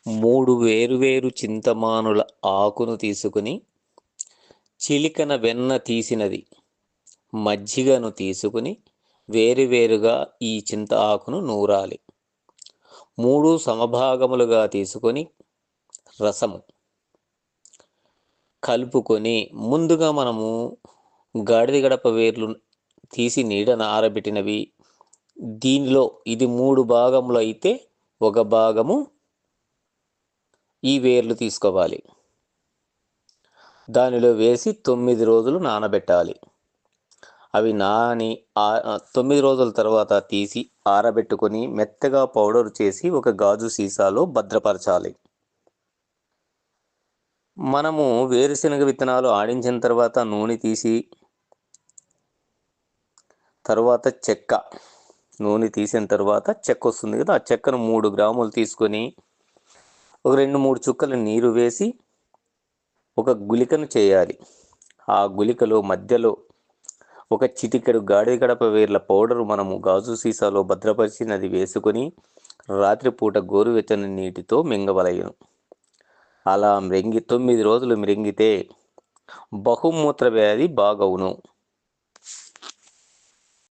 3 వేరువేరు చింతమానుల ఆకును తీసుకుని, చిలికన వెన్న తీసినది మజ్జిగను తీసుకుని వేరువేరుగా ఈ చింత ఆకును నూరాలి. 3 సమభాగములుగా తీసుకొని రసము కలుపుకొని, ముందుగా మనము గాడిద గడప వేర్లు తీసి నీడన ఆరబెట్టినవి, దీనిలో ఇది 3 భాగములు అయితే ఒక భాగము ఈ వేర్లు తీసుకోవాలి. దానిలో వేసి 9 రోజులు నానబెట్టాలి. అవి నాని 9 రోజుల తర్వాత తీసి ఆరబెట్టుకొని మెత్తగా పౌడర్ చేసి ఒక గాజు సీసాలో భద్రపరచాలి. మనము వేరుశనగ విత్తనాలు ఆడించిన తర్వాత నూనె తీసి, నూనె తీసిన తర్వాత చెక్క వస్తుంది కదా, ఆ చెక్కను 3 గ్రాములు తీసుకొని ఒక 2-3 చుక్కల నీరు వేసి ఒక గుళికను చేయాలి. ఆ గుళికలో మధ్యలో ఒక చిటికెడు గాడిద గడప వేర్ల పౌడరు మనము గాజు సీసాలో భద్రపరిచినది వేసుకొని రాత్రిపూట గోరువెచ్చని నీటితో మింగవలెను. అలా 9 రోజులు మ్రింగితే బహుమూత్ర వ్యాధి బాగవును.